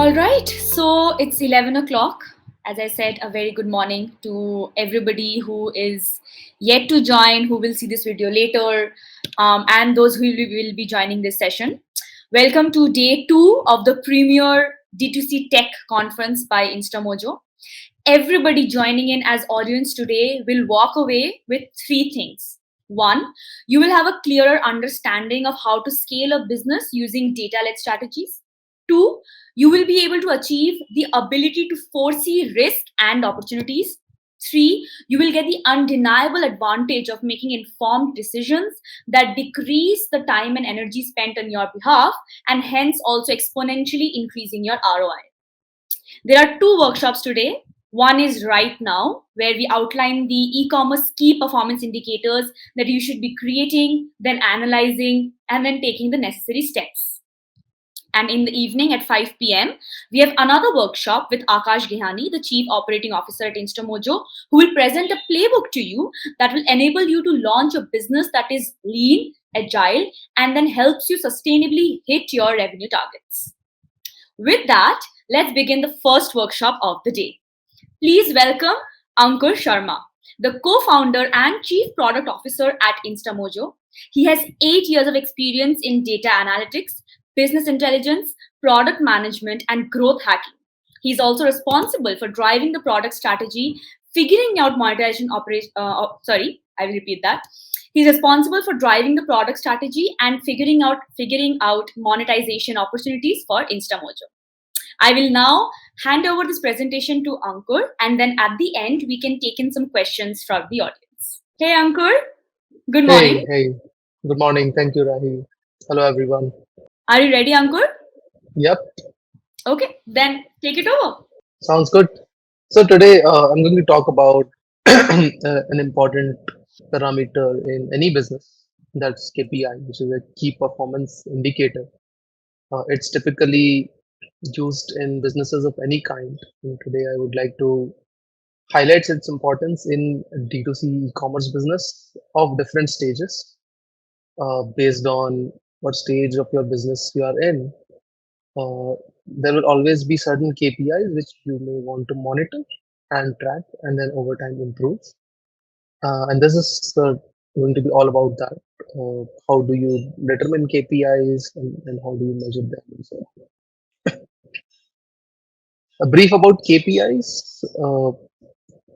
All right, so it's 11 o'clock. As I said, a very good morning to everybody who is yet to join, who will see this video later, and those who will be joining this session. Welcome to day 2 of the premier D2C Tech Conference by Instamojo. Everybody joining in as audience today will walk away with 3 things. One, you will have a clearer understanding of how to scale a business using data-led strategies. Two, you will be able to achieve the ability to foresee risk and opportunities. Three, you will get the undeniable advantage of making informed decisions that decrease the time and energy spent on your behalf and hence also exponentially increasing your ROI. There are 2 workshops today. One is right now, where we outline the e-commerce key performance indicators that you should be creating, then analyzing, and then taking the necessary steps. And in the evening at 5 p.m., we have another workshop with Akash Gehani, the Chief Operating Officer at Instamojo, who will present a playbook to you that will enable you to launch a business that is lean, agile, and then helps you sustainably hit your revenue targets. With that, let's begin the first workshop of the day. Please welcome Ankur Sharma, the co-founder and chief product officer at Instamojo. He has 8 years of experience in data analytics, business intelligence, product management, and growth hacking. He's also responsible for driving the product strategy, figuring out monetization operation. I will repeat that. He's responsible for driving the product strategy and figuring out monetization opportunities for Instamojo. I will now hand over this presentation to Ankur, and then at the end, we can take in some questions from the audience. Hey, Ankur. Good morning. Hey, good morning. Thank you, Rahi. Hello, everyone. Are you ready, Ankur? Yep, Okay, then take it over. sounds good. So, today I'm going to talk about an important parameter in any business, that's KPI, which is a key performance indicator. It's typically used in businesses of any kind. And today, I would like to highlight its importance in D2C e-commerce business of different stages based on what stage of your business you are in. uh, there will always be certain KPIs which you may want to monitor and track and then over time improve. And this is going to be all about that. How do you determine KPIs and how do you measure them? And so a brief about KPIs.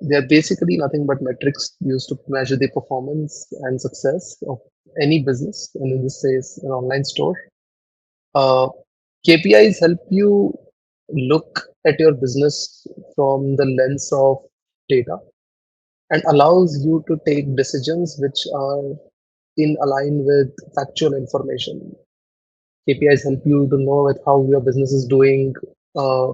They are basically nothing but metrics used to measure the performance and success of any business, and in this case, an online store. Uh, KPIs help you look at your business from the lens of data and allows you to take decisions which are in align with factual information. KPIs help you to know with how your business is doing, uh,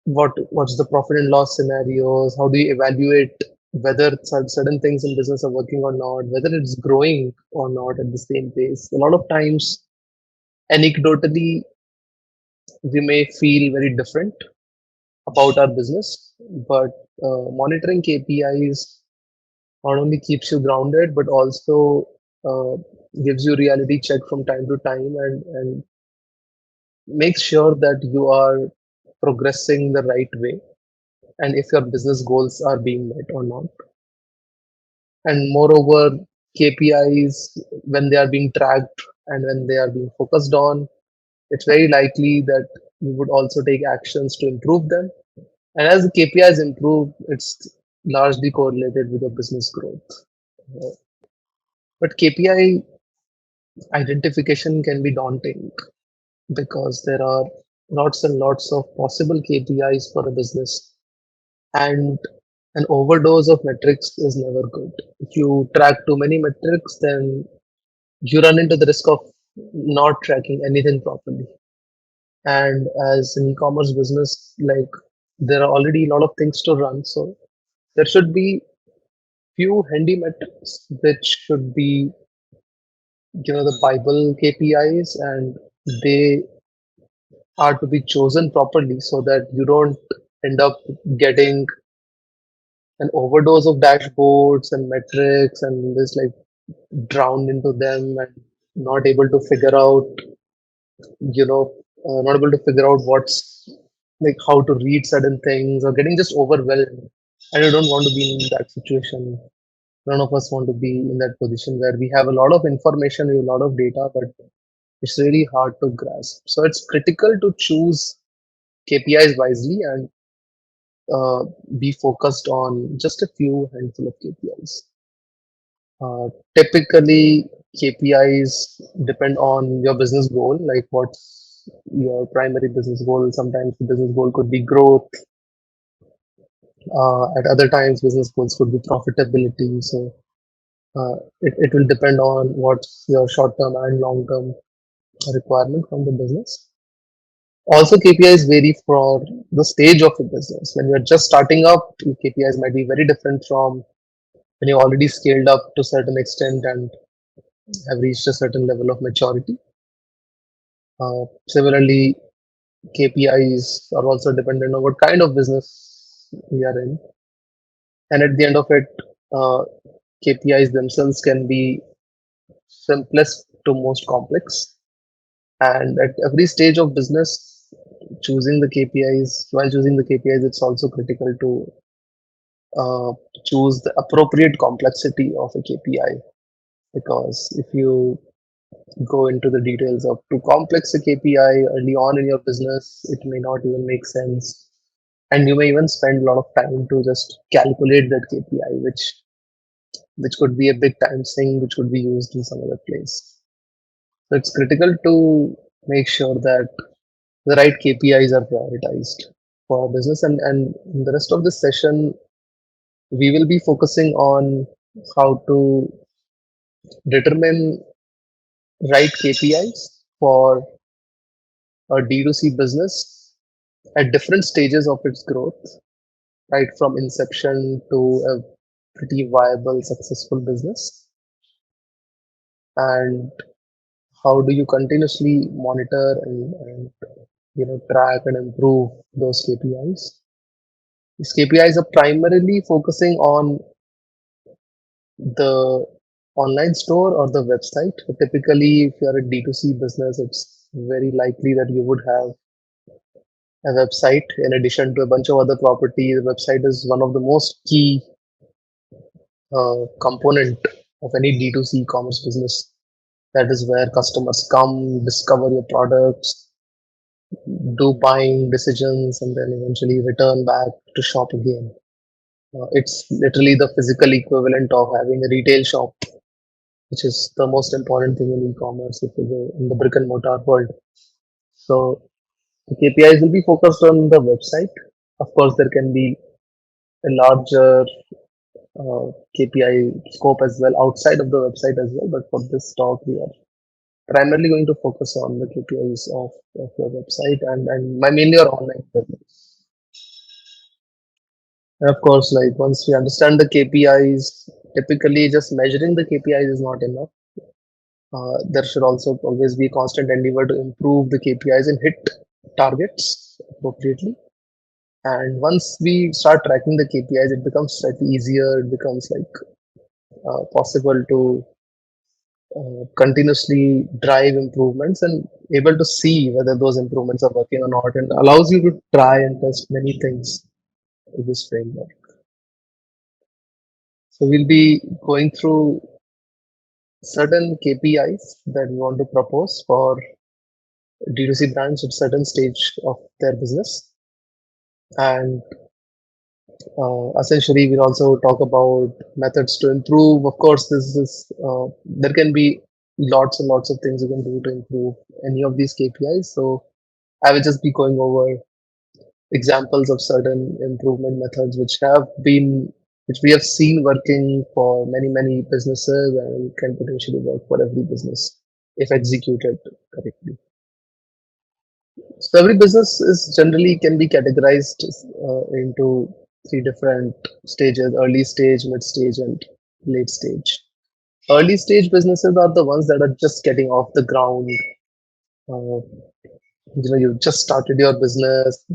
what's the profit and loss scenarios, how do you evaluate whether certain things in business are working or not, whether it's growing or not at the same pace. A lot of times, anecdotally, we may feel very different about our business, but monitoring KPIs not only keeps you grounded, but also uh, gives you reality check from time to time and makes sure that you are progressing the right way and if your business goals are being met or not. And moreover, KPIs, when they are being tracked and when they are being focused on, it's very likely that you would also take actions to improve them. And as the KPIs improve, it's largely correlated with the business growth. Uh, But KPI identification can be daunting because there are lots and lots of possible KPIs for a business, and an overdose of metrics is never good. If you track too many metrics, then you run into the risk of not tracking anything properly. And as an e-commerce business, like there are already a lot of things to run, so there should be few handy metrics which should be the Bible KPIs, and they are to be chosen properly so that you don't end up getting an overdose of dashboards and metrics and this like drowned into them and not able to figure out, you know, not able to figure out what's like how to read certain things, or getting just overwhelmed. And I don't want to be in that situation. None of us want to be in that position where we have a lot of information, we have a lot of data, but it's really hard to grasp. So it's critical to choose KPIs wisely and uh, be focused on just a few handful of KPIs. Typically, KPIs depend on your business goal, like what's your primary business goal. Sometimes the business goal could be growth. At other times, business goals could be profitability. So it will depend on what's your short-term and long-term requirement from the business. Also, KPIs vary for the stage of the business. When you're just starting up, your KPIs might be very different from when you've already scaled up to a certain extent and have reached a certain level of maturity. Similarly, KPIs are also dependent on what kind of business we are in. And at the end of it, uh, KPIs themselves can be simplest to most complex. And at every stage of business, choosing the KPIs, while choosing the KPIs, it's also critical to uh, choose the appropriate complexity of a KPI. Because if you go into the details of too complex a KPI early on in your business, it may not even make sense. And you may even spend a lot of time to just calculate that KPI, which could be a big time sink, which could be used in some other place. So it's critical to make sure that the right KPIs are prioritized for our business. And in the rest of this session, we will be focusing on how to determine right KPIs for a D2C business at different stages of its growth, right from inception to a pretty viable, successful business. And how do you continuously monitor and track and improve those KPIs? These KPIs are primarily focusing on the online store or the website. So typically, if you're a D2C business, it's very likely that you would have a website in addition to a bunch of other properties. The website is one of the most key component of any D2C commerce business. That is where customers come, discover your products, do buying decisions, and then eventually return back to shop again. It's literally the physical equivalent of having a retail shop, which is the most important thing in e-commerce if you go in the brick and mortar world. So the KPIs will be focused on the website. Of course, there can be a larger KPI scope as well outside of the website as well. But for this talk, we are primarily going to focus on the KPIs of your website and mainly your online business. And of course, like once we understand the KPIs, typically just measuring the KPIs is not enough. There should also always be constant endeavor to improve the KPIs and hit targets appropriately. And once we start tracking the KPIs, it becomes slightly easier. It becomes like possible to continuously drive improvements and able to see whether those improvements are working or not, and allows you to try and test many things with this framework. So we'll be going through certain KPIs that we want to propose for D2C brands at certain stage of their business. And essentially, we'll also talk about methods to improve. Of course, this is there can be lots and lots of things you can do to improve any of these KPIs. So I will just be going over examples of certain improvement methods which we have seen working for many businesses and can potentially work for every business if executed correctly. So every business is generally can be categorized into three different stages: early stage, mid stage, and late stage. Early stage businesses are the ones that are just getting off the ground. Uh, you just started your business.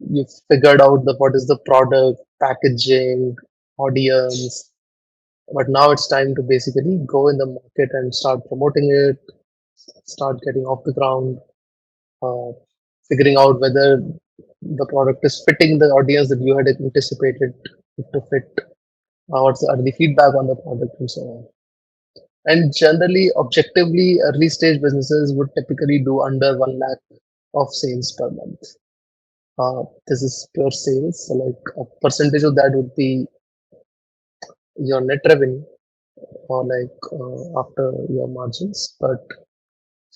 You've figured out what is the product, packaging, audience, but now it's time to basically go in the market and start promoting it, start getting off the ground. uh, figuring out whether the product is fitting the audience that you had anticipated it to fit, what's the early feedback on the product, and so on. And generally, objectively, early stage businesses would typically do under 1 lakh of sales per month. This is pure sales. So like a percentage of that would be your net revenue or like after your margins. But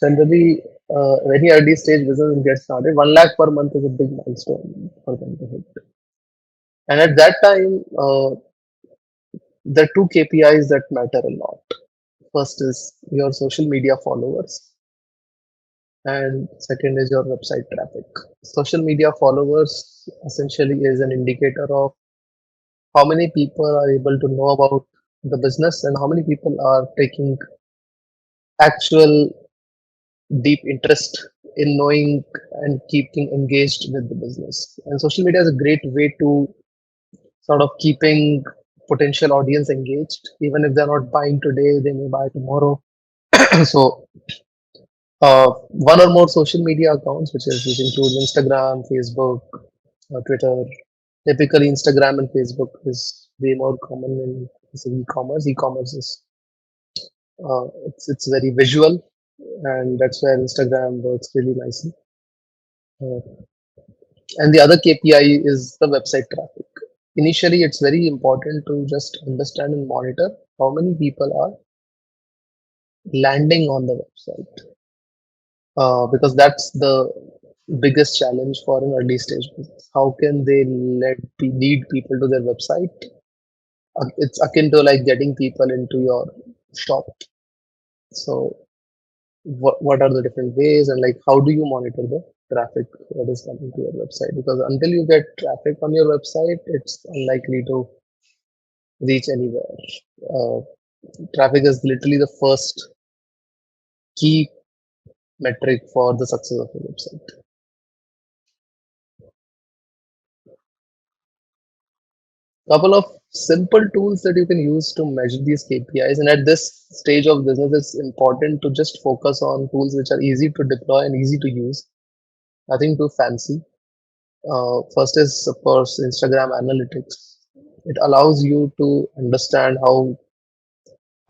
generally, very early stage business will get started. 1 lakh per month is a big milestone for them to hit. And at that time, there are two KPIs that matter a lot. First is your social media followers, and second is your website traffic. Social media followers essentially is an indicator of how many people are able to know about the business and how many people are taking actual deep interest in knowing and keeping engaged with the business. And social media is a great way to sort of keeping potential audience engaged. Even if they're not buying today, they may buy tomorrow. So one or more social media accounts, which includes Instagram, Facebook, Twitter. Typically, Instagram and Facebook is way more common in e-commerce. E-commerce is it's very visual, and that's where Instagram works really nicely. Uh, and the other KPI is the website traffic. Initially, it's very important to just understand and monitor how many people are landing on the website, because that's the biggest challenge for an early stage business. How can they lead people to their website? It's akin to like getting people into your shop. So what are the different ways, and like how do you monitor the traffic that is coming to your website? Because until you get traffic on your website, it's unlikely to reach anywhere. Uh, Traffic is literally the first key metric for the success of your website. Couple of simple tools that you can use to measure these KPIs. And at this stage of business, it's important to just focus on tools which are easy to deploy and easy to use. Nothing too fancy. First is, of course, Instagram analytics. It allows you to understand how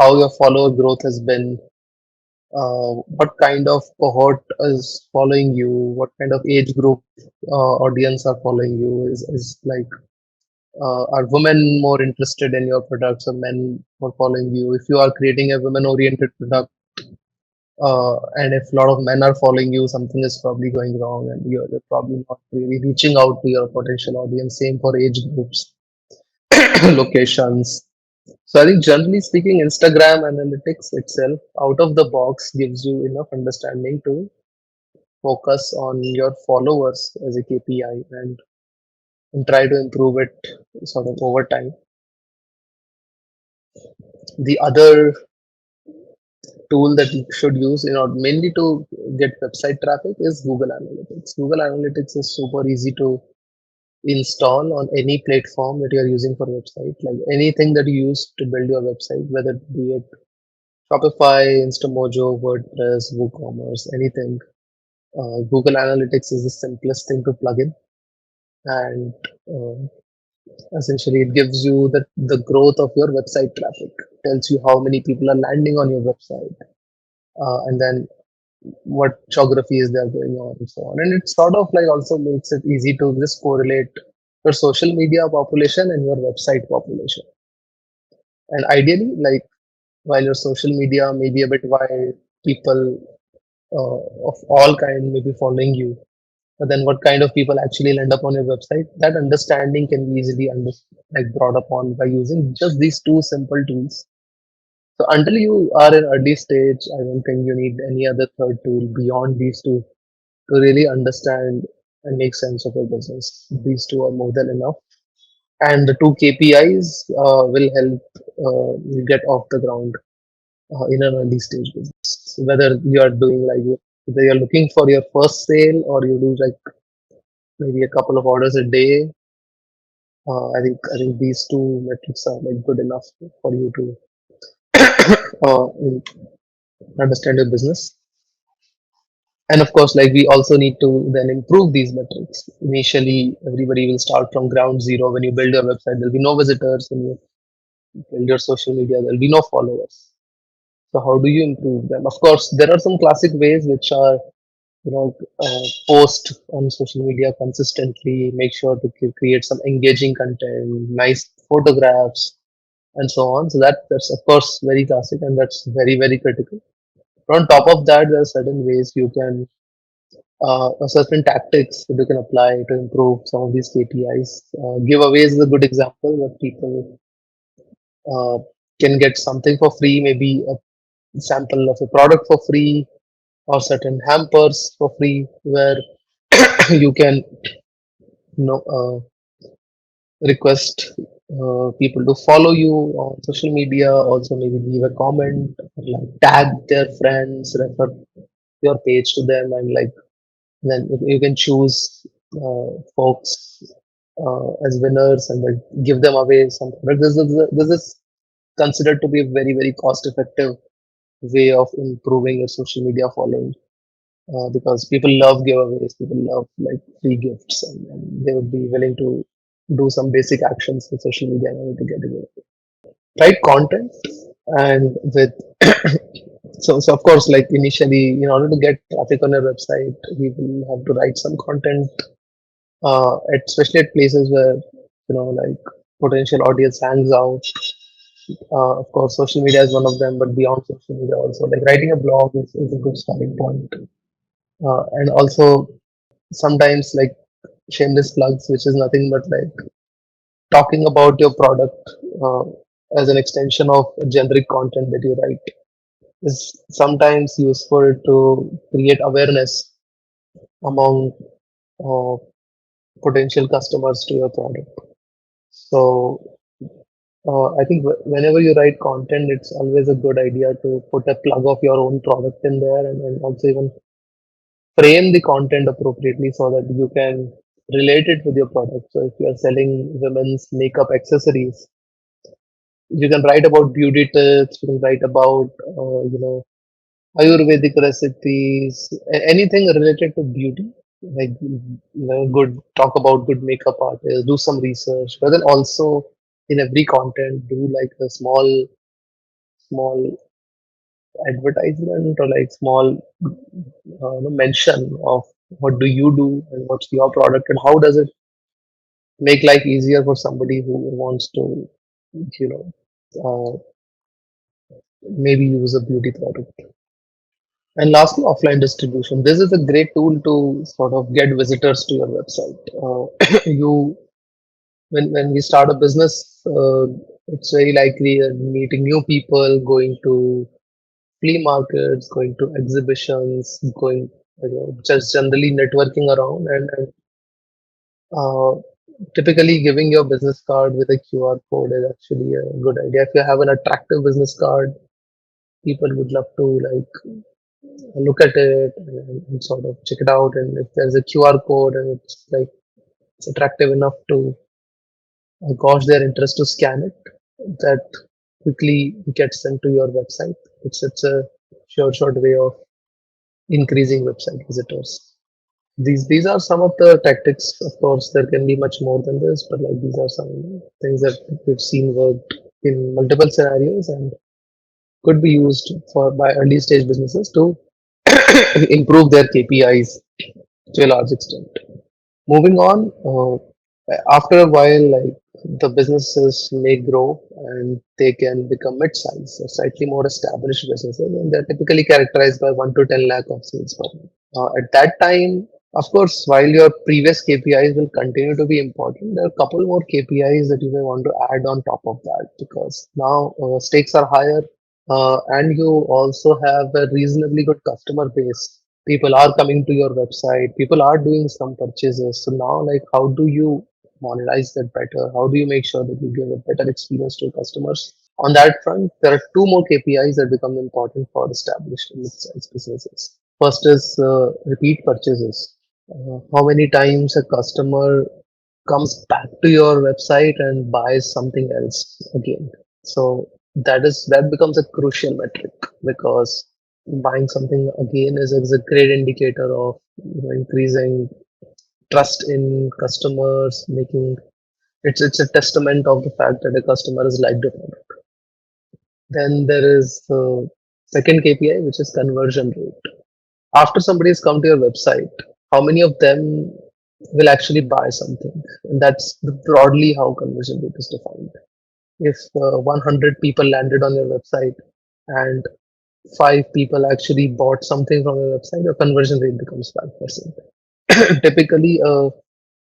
your follower growth has been, what kind of cohort is following you, what kind of age group audience are following you. Is like are women more interested in your products or men more following you? If you are creating a women-oriented product, and if a lot of men are following you, something is probably going wrong, and you're probably not really reaching out to your potential audience. Same for age groups, locations. So I think generally speaking, Instagram analytics itself, out of the box, gives you enough understanding to focus on your followers as a KPI and try to improve it sort of over time. The other tool that you should use in order mainly to get website traffic is Google Analytics. Google Analytics is super easy to install on any platform that you are using for website. Like anything that you use to build your website, whether it be it Shopify, Instamojo, WordPress, WooCommerce, anything. Google Analytics is the simplest thing to plug in, and essentially it gives you the growth of your website traffic. Tells you how many people are landing on your website, and then what geographies they are going on and so on. And it sort of like also makes it easy to just correlate your social media population and your website population. And ideally, like while your social media may be a bit wide, people of all kind may be following you, but then what kind of people actually land up on your website? That understanding can be easily like brought upon by using just these two simple tools. So until you are in early stage, I don't think you need any other third tool beyond these two to really understand and make sense of your business. These two are more than enough. And the two KPIs will help you get off the ground in an early stage business. Whether you are doing like whether you're looking for your first sale or you do like maybe a couple of orders a day, I think these two metrics are like good enough for you to uh, understand your business. And of course, like we also need to then improve these metrics. Initially, everybody will start from ground zero. When you build your website, there'll be no visitors. When you build your social media, there'll be no followers. So how do you improve them? Of course, there are some classic ways which are, post on social media consistently, make sure to create some engaging content, nice photographs, and so on. So that's of course very classic, and that's very critical. But on top of that, there are certain ways you can, certain tactics that you can apply to improve some of these KPIs. Giveaways is a good example where people uh, can get something for free, maybe a sample of a product for free, or certain hampers for free, where you can, request people to follow you on social media. Also, maybe leave a comment, or like tag their friends, refer your page to them, and like then you can choose folks as winners and then give them away some product. This is considered to be a very cost effective way of improving your social media following, because people love giveaways, people love like free gifts, and they would be willing to do some basic actions with social media in order to get a giveaway. Write content, and with so of course, like initially, in order to get traffic on your website, we will have to write some content, especially at places where, like potential audience hangs out. Of course, social media is one of them, but beyond social media also, like writing a blog is a good starting point. And also sometimes like shameless plugs, which is nothing but like talking about your product uh, as an extension of generic content that you write, is sometimes useful to create awareness among uh, potential customers to your product. So I think whenever you write content, it's always a good idea to put a plug of your own product in there, and also even frame the content appropriately so that you can relate it with your product. So if you are selling women's makeup accessories, you can write about beauty tips, you can write about Ayurvedic recipes, anything related to beauty. Like, good, talk about good makeup artists, do some research, but then also in every content do like a small advertisement, or like small mention of what do you do and what's your product, and how does it make life easier for somebody who wants to, you know maybe use a beauty product. And lastly, offline distribution. This is a great tool to sort of get visitors to your website. You when we start a business, it's very likely meeting new people, going to flea markets, going to exhibitions, going, just generally networking around, and uh, typically giving your business card with a QR code is actually a good idea. If you have an attractive business card, people would love to like look at it and sort of check it out. And if there's a QR code and it's attractive enough to gauge their interest to scan it, that quickly gets sent to your website. It's a short way of increasing website visitors. These are some of the tactics. Of course, there can be much more than this, but like these are some things that we've seen worked in multiple scenarios and could be used for by early stage businesses to improve their KPIs to a large extent. Moving on, after a while, like the businesses may grow and they can become mid-size or slightly more established businesses, and they're typically characterized by 1 to 10 lakh of sales per month. At that time, of course, while your previous KPIs will continue to be important, there are a couple more KPIs that you may want to add on top of that, because now stakes are higher, and you also have a reasonably good customer base. People are coming to your website, people are doing some purchases. So now, like, how do you monetize that better? How do you make sure that you give a better experience to your customers? On that front, there are two more KPIs that become important for established and mid-sized businesses. First is repeat purchases. How many times a customer comes back to your website and buys something else again? So that becomes a crucial metric, because buying something again is a great indicator of increasing trust in customers, making it's a testament of the fact that a customer has liked it. Then there is the second KPI, which is conversion rate. After somebody has come to your website, how many of them will actually buy something? And that's broadly how conversion rate is defined. If 100 people landed on your website and five people actually bought something from your website, your conversion rate becomes 5%. Typically,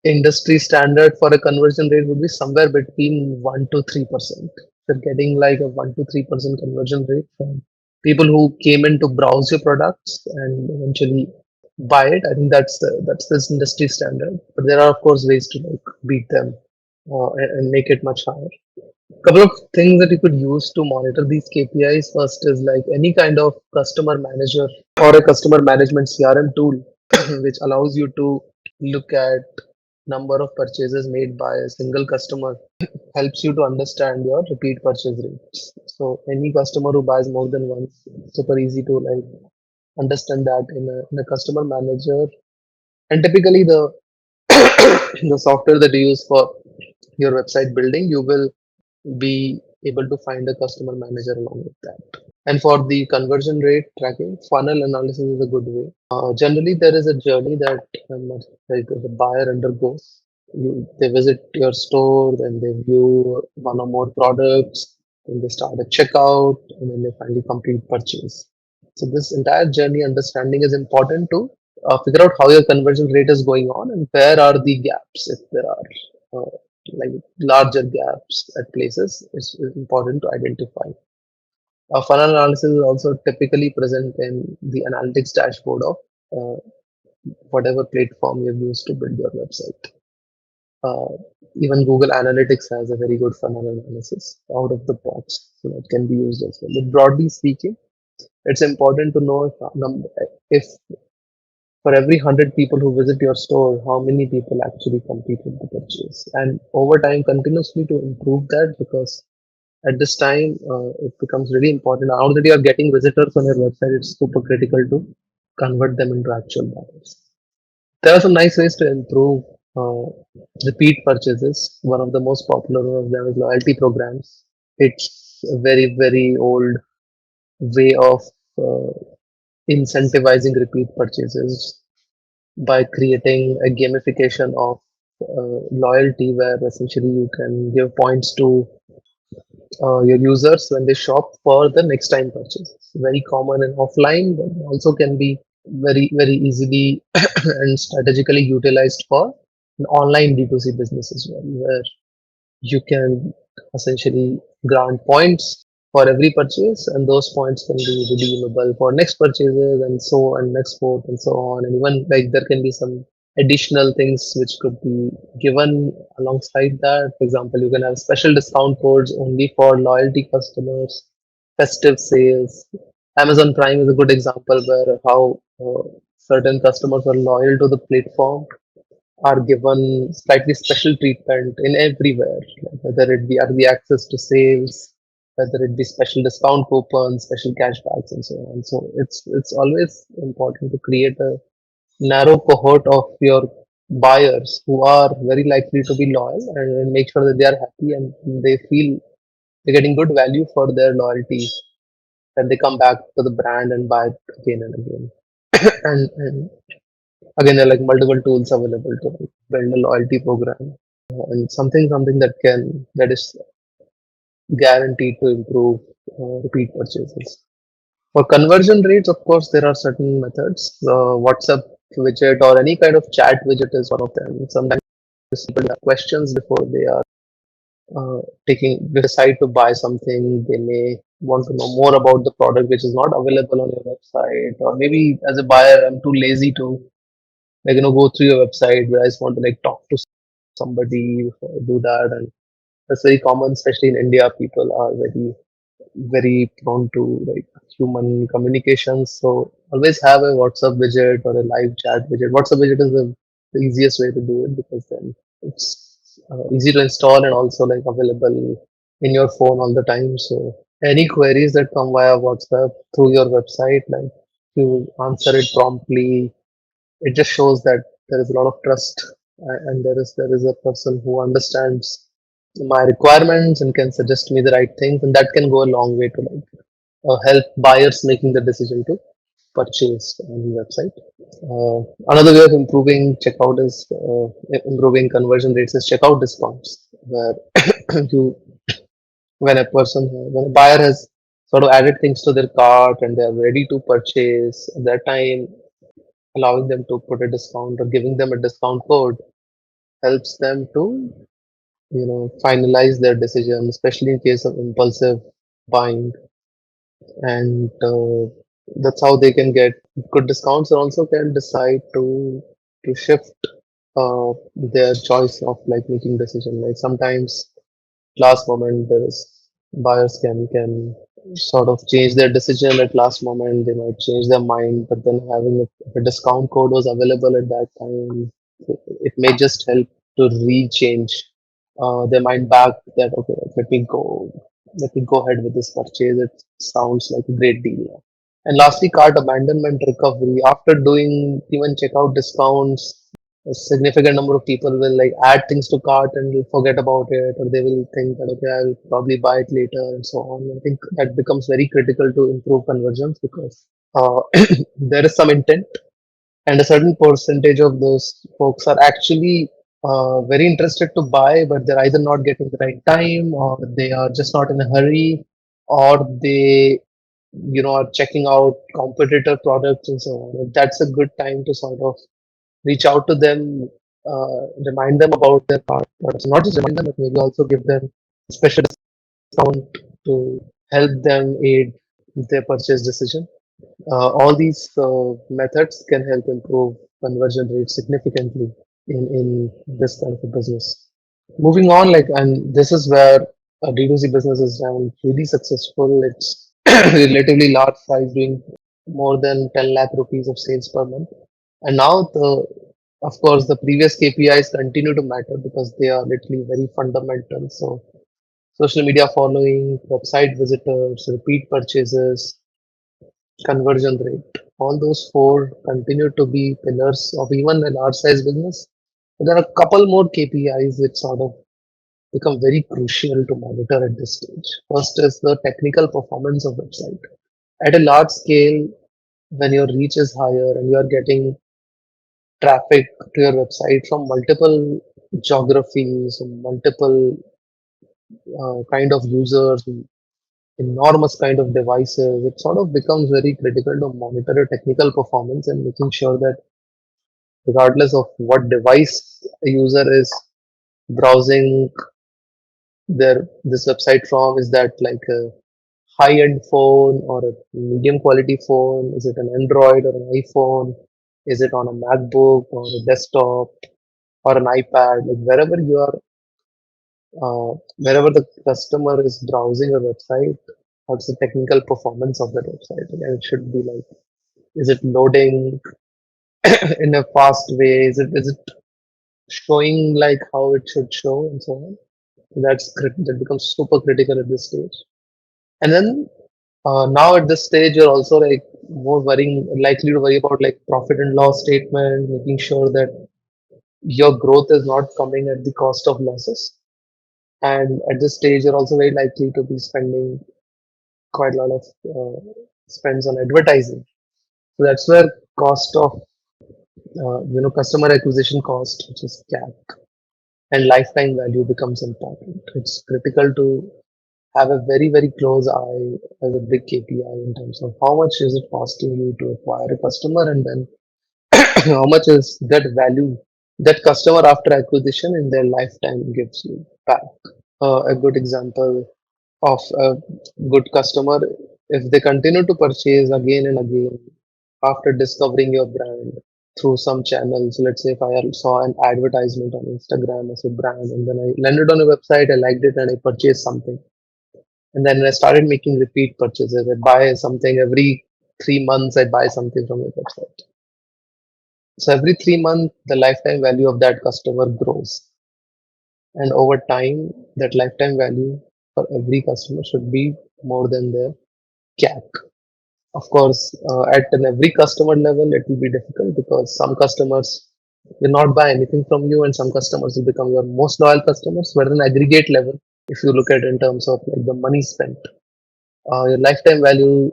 industry standard for a conversion rate would be somewhere between 1 to 3%. You're getting like a 1 to 3% conversion rate from people who came in to browse your products and eventually buy it. I think that's this industry standard. But there are of course ways to like beat them and make it much higher. Couple of things that you could use to monitor these KPIs. First is like any kind of customer manager or a customer management CRM tool, which allows you to look at number of purchases made by a single customer, helps you to understand your repeat purchase rates. So any customer who buys more than once, super easy to like understand that in a customer manager. And typically the the software that you use for your website building, you will be able to find a customer manager along with that. And for the conversion rate tracking, funnel analysis is a good way. Generally, there is a journey that like the buyer undergoes. They visit your store, then they view one or more products, then they start a checkout, and then they finally complete purchase. So this entire journey understanding is important to figure out how your conversion rate is going on and where are the gaps if there are like larger gaps at places. It's important to identify. Funnel analysis is also typically present in the analytics dashboard of uh, whatever platform you've used to build your website. Uh, Even Google Analytics has a very good funnel analysis out of the box, so that can be used as well. But broadly speaking, it's important to know if for every 100 people who visit your store, how many people actually completed the purchase, and over time, continuously to improve that because at this time it becomes really important now that you are getting visitors on your website. It's super critical to convert them into actual buyers. There are some nice ways to improve uh, repeat purchases. One of the most popular of them is loyalty programs. It's a very old way of uh, incentivizing repeat purchases by creating a gamification of loyalty where essentially you can give points to your users when they shop for the next time purchase. Very common and offline, but also can be very easily and strategically utilized for an online D2C business as well, where you can essentially grant points for every purchase, and those points can be redeemable for next purchases and so on, next forth and so on. And even like there can be some additional things which could be given alongside that. For example, you can have special discount codes only for loyalty customers, festive sales. Amazon Prime is a good example where how certain customers are loyal to the platform are given slightly special treatment in everywhere, like whether it be early access to sales, whether it be special discount coupons, special cashbacks, and so on. So it's always important to create a narrow cohort of your buyers who are very likely to be loyal and make sure that they are happy and they feel they're getting good value for their loyalty and they come back to the brand and buy it again and again. And again, there are like multiple tools available to like, build a loyalty program and something that is guaranteed to improve repeat purchases. For conversion rates, of course, there are certain methods. WhatsApp widget or any kind of chat widget is one of them. Sometimes people have questions before they are they decide to buy something. They may want to know more about the product which is not available on your website, or maybe as a buyer, I'm too lazy to like go through your website, but I just want to like talk to somebody before I do that. And that's very common, especially in India. People are very prone to like human communications, so always have a WhatsApp widget or a live chat widget. WhatsApp widget is the easiest way to do it because then it's easy to install and also like available in your phone all the time. So Any queries that come via WhatsApp through your website, like you answer it promptly, it just shows that there is a lot of trust, and there is a person who understands my requirements and can suggest me the right things, and that can go a long way to like help buyers making the decision to purchase on the website. Another way of improving checkout is improving conversion rates is checkout discounts, where you when a buyer has sort of added things to their cart and they are ready to purchase, at that time allowing them to put a discount or giving them a discount code helps them to finalize their decision, especially in case of impulsive buying, and that's how they can get good discounts and also can decide to shift their choice of like making decision. Like sometimes last moment there is buyers can sort of change their decision at last moment. They might change their mind, but then having if a discount code was available at that time, it may just help to re-change their mind back that okay, let me go ahead with this purchase. It sounds like a great deal. And lastly, cart abandonment recovery. After doing even checkout discounts, a significant number of people will like add things to cart and will forget about it, or they will think that okay, I'll probably buy it later and so on. I think that becomes very critical to improve conversions because there is some intent, and a certain percentage of those folks are actually very interested to buy, but they're either not getting the right time, or they are just not in a hurry, or they are checking out competitor products and so on. That's a good time to sort of reach out to them, remind them about their products, not just remind them, but maybe also give them special discount to help them aid their purchase decision. All these methods can help improve conversion rates significantly in this kind of a business. Moving on, like, and this is where a D2C business is now really successful. It's relatively large size, doing more than 10 lakh rupees of sales per month. And now of course, the previous KPIs continue to matter because they are literally very fundamental. So social media following, website visitors, repeat purchases, conversion rate. All those four continue to be pillars of even a large size business. But there are a couple more KPIs which sort of become very crucial to monitor at this stage. First is the technical performance of website. At a large scale, when your reach is higher and you are getting traffic to your website from multiple geographies, multiple kind of users, enormous kind of devices, it sort of becomes very critical to monitor your technical performance and making sure that regardless of what device a user is browsing this website from, is that like a high end phone or a medium quality phone, is it an Android or an iPhone, is it on a MacBook or a desktop or an iPad, like wherever the customer is browsing a website, what's the technical performance of that website? And it should be like, is it loading in a fast way? Is it showing like how it should show and so on? That becomes super critical at this stage. And then now at this stage, you're also like likely to worry about like profit and loss statement, making sure that your growth is not coming at the cost of losses. And at this stage, you're also very likely to be spending quite a lot of spends on advertising. So that's where cost of customer acquisition cost, which is CAC, and lifetime value becomes important. It's critical to have a very very close eye as a big KPI in terms of how much is it costing you to acquire a customer, and then how much is that value that customer after acquisition in their lifetime gives you back. A good example of a good customer, if they continue to purchase again and again after discovering your brand through some channels. Let's say if I saw an advertisement on Instagram as a brand and then I landed on a website, I liked it and I purchased something. And then I started making repeat purchases. I'd buy something every 3 months, I'd buy something from your website. So every 3 months, the lifetime value of that customer grows. And over time, that lifetime value for every customer should be more than their CAC. Of course, at an every customer level, it will be difficult because some customers will not buy anything from you, and some customers will become your most loyal customers. But at an aggregate level, if you look at in terms of like the money spent, your lifetime value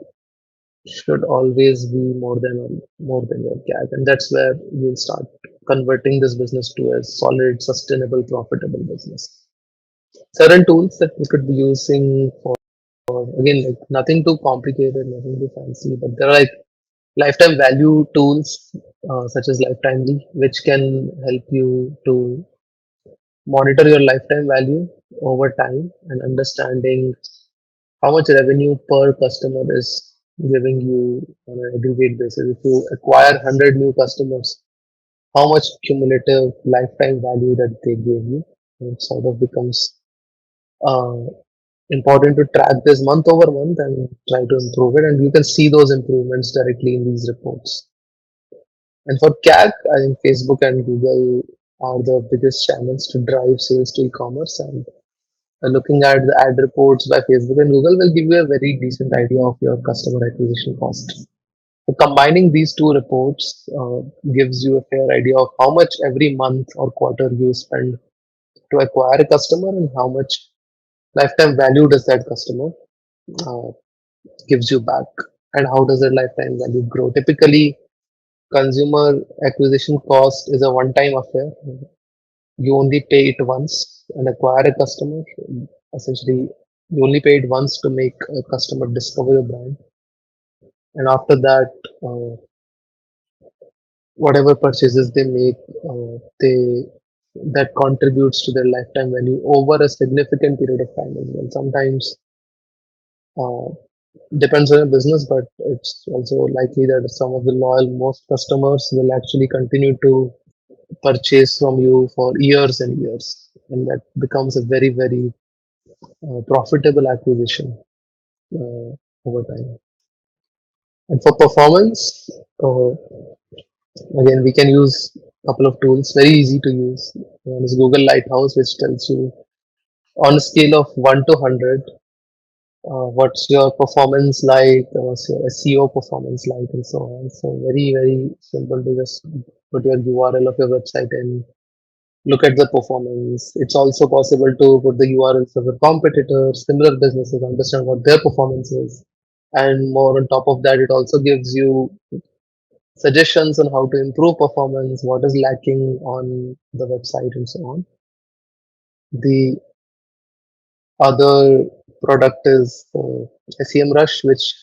should always be more than your CAC, and that's where you'll start converting this business to a solid, sustainable, profitable business. Certain tools that we could be using for, again, like nothing too complicated, nothing too fancy, but there are like lifetime value tools such as Lifetimely, which can help you to monitor your lifetime value over time and understanding how much revenue per customer is giving you on an aggregate basis. If you acquire 100 new customers, how much cumulative lifetime value that they gave you? And it sort of becomes uh, important to track this month over month and try to improve it. And you can see those improvements directly in these reports. And for CAC, I think Facebook and Google are the biggest channels to drive sales to e-commerce. And looking at the ad reports by Facebook and Google will give you a very decent idea of your customer acquisition cost. So combining these two reports gives you a fair idea of how much every month or quarter you spend to acquire a customer and how much lifetime value does that customer uh, gives you back, and how does that lifetime value grow. Typically, consumer acquisition cost is a one-time affair. You only pay it once and acquire a customer. Essentially, you only pay it once to make a customer discover your brand, and after that, whatever purchases they make, they that contributes to their lifetime value over a significant period of time as well. Sometimes uh, depends on your business, but it's also likely that some of the loyal most customers will actually continue to purchase from you for years and years, and that becomes a very very profitable acquisition uh, over time. And for performance, again we can use a couple of tools, very easy to use. One is Google Lighthouse, which tells you on a scale of 1 to 100, what's your performance like, what's your SEO performance like, and so on. So very very simple to just put your URL of your website and look at the performance. It's also possible to put the URLs of your competitors, similar businesses, understand what their performance is. And more on top of that, it also gives you suggestions on how to improve performance, what is lacking on the website, and so on. The other product is SEMrush, which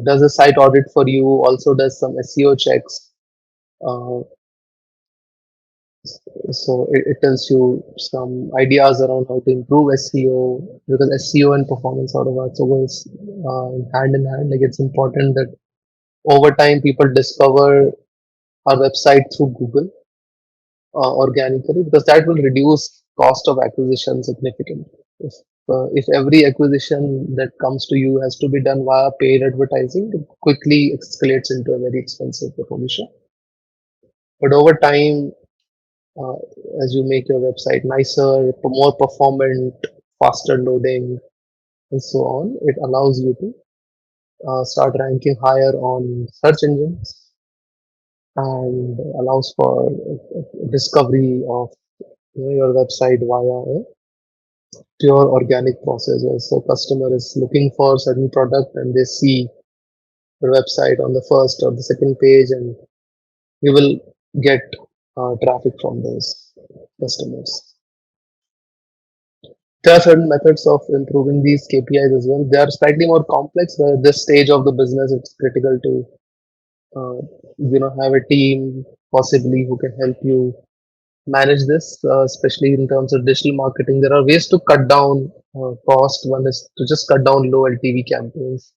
does a site audit for you, also does some SEO checks. Uh, so it tells you some ideas around how to improve SEO, because SEO and performance sort of also goes hand in hand. Like it's important that over time people discover our website through Google organically, because that will reduce cost of acquisition significantly. If every acquisition that comes to you has to be done via paid advertising, it quickly escalates into a very expensive proposition. But over time, uh, as you make your website nicer, more performant, faster loading, and so on, it allows you to start ranking higher on search engines and allows for discovery of your website via a pure organic process. So customer is looking for certain product and they see your website on the first or the second page, and you will get traffic from those customers. There are certain methods of improving these KPIs as well. They are slightly more complex, but at this stage of the business, it's critical to have a team possibly who can help you manage this, especially in terms of digital marketing. There are ways to cut down cost. One is to just cut down low LTV campaigns.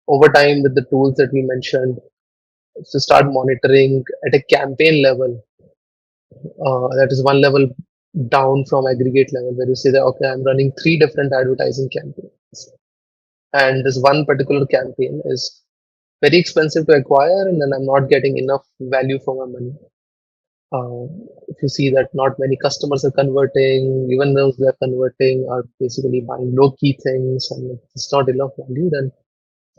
Over time, with the tools that we mentioned, to start monitoring at a campaign level, that is one level down from aggregate level, where you say that, okay, I'm running three different advertising campaigns, and this one particular campaign is very expensive to acquire, and then I'm not getting enough value for my money. Uh, if you see that not many customers are converting, even those that are converting are basically buying low key things and it's not enough value, then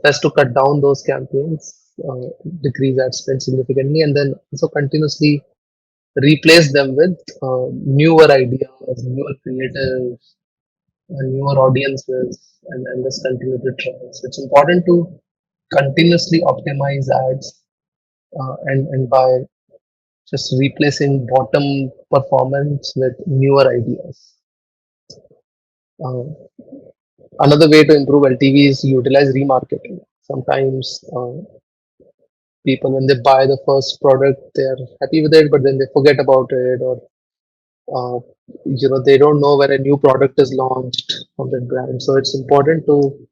has to cut down those campaigns, decrease ad spend significantly, and then also continuously replace them with newer ideas, newer creatives, and newer audiences, and just continue to try. So it's important to continuously optimize ads and by just replacing bottom performance with newer ideas. Uh, Another way to improve LTV is utilize remarketing. Sometimes people, when they buy the first product, they're happy with it, but then they forget about it, or uh, they don't know when a new product is launched from that brand. So it's important to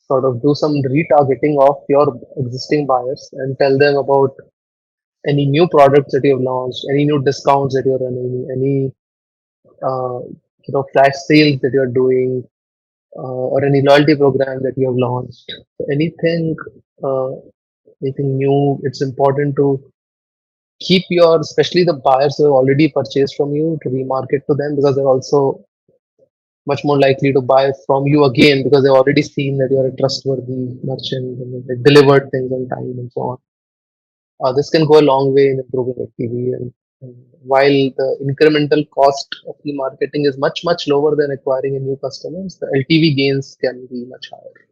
sort of do some retargeting of your existing buyers and tell them about any new products that you have launched, any new discounts that you're running, any flash sales that you're doing, or any loyalty program that you have launched. So uh, anything new, it's important to keep your, especially the buyers who have already purchased from you, to remarket to them because they're also much more likely to buy from you again because they've already seen that you're a trustworthy merchant and they delivered things on time and so on. This can go a long way in improving FTV, and while the incremental cost of the marketing is much lower than acquiring a new customers, the LTV gains can be much higher.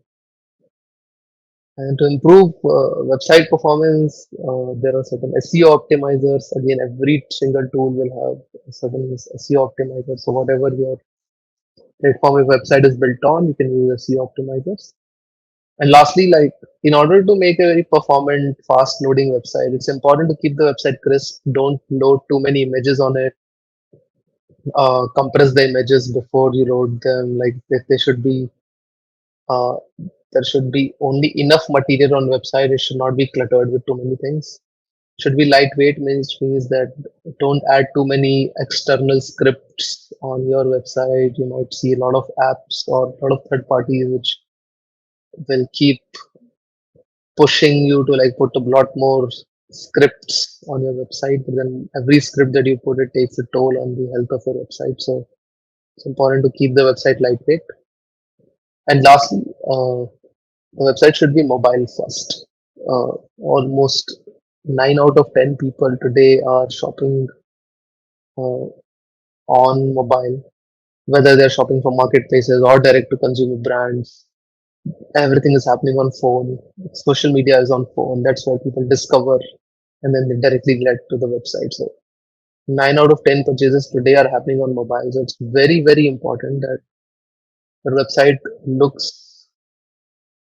And to improve website performance, there are certain SEO optimizers. Again, every single tool will have certain SEO optimizers. So whatever your platform your website is built on, you can use SEO optimizers. And lastly, like in order to make a very performant, fast loading website, it's important to keep the website crisp. Don't load too many images on it. Compress the images before you load them. Like they should be, uh, there should be only enough material on website. It should not be cluttered with too many things. Should be lightweight, means that don't add too many external scripts on your website. You might see a lot of apps or a lot of third parties which will keep pushing you to like put a lot more scripts on your website, but then every script that you put, it takes a toll on the health of your website. So it's important to keep the website lightweight. And lastly, the website should be mobile first. Almost 9 out of 10 people today are shopping uh, on mobile, whether they're shopping from marketplaces or direct to consumer brands. Everything is happening on phone. Social media is on phone. That's why people discover and then they directly led to the website. So 9 out of 10 purchases today are happening on mobile. So it's very important that the website looks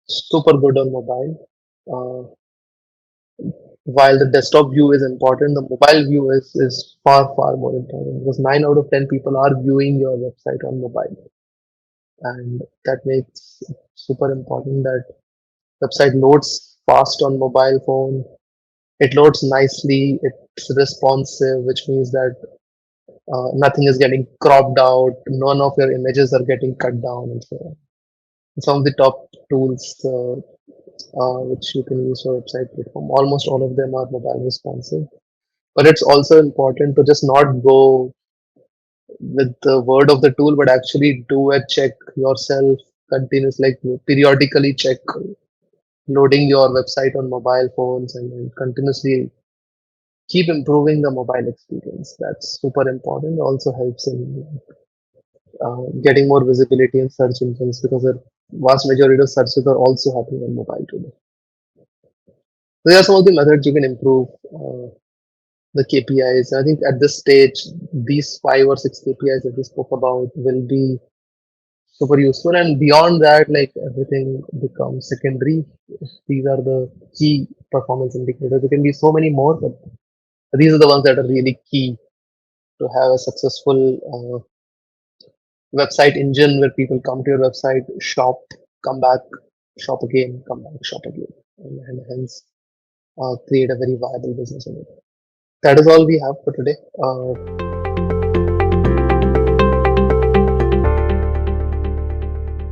super good on mobile. Uh, while the desktop view is important, the mobile view is far more important because 9 out of 10 people are viewing your website on mobile, and that makes it super important that website loads fast on mobile phone. It loads nicely. It's responsive, which means that nothing is getting cropped out. None of your images are getting cut down, and so on. Some of the top tools which you can use for website platform, almost all of them are mobile responsive. But it's also important to just not go with the word of the tool, but actually do a check yourself continuously, like periodically check loading your website on mobile phones and continuously keep improving the mobile experience. That's super important. Also helps in getting more visibility in search engines because the vast majority of searches are also happening on mobile today. So there are some of the methods you can improve the KPIs. I think at this stage, these 5 or 6 KPIs that we spoke about will be super useful. And beyond that, like everything becomes secondary. These are the key performance indicators. There can be so many more, but these are the ones that are really key to have a successful website engine where people come to your website, shop, come back, shop again, come back, shop again, and hence create a very viable business in it. That is all we have for today.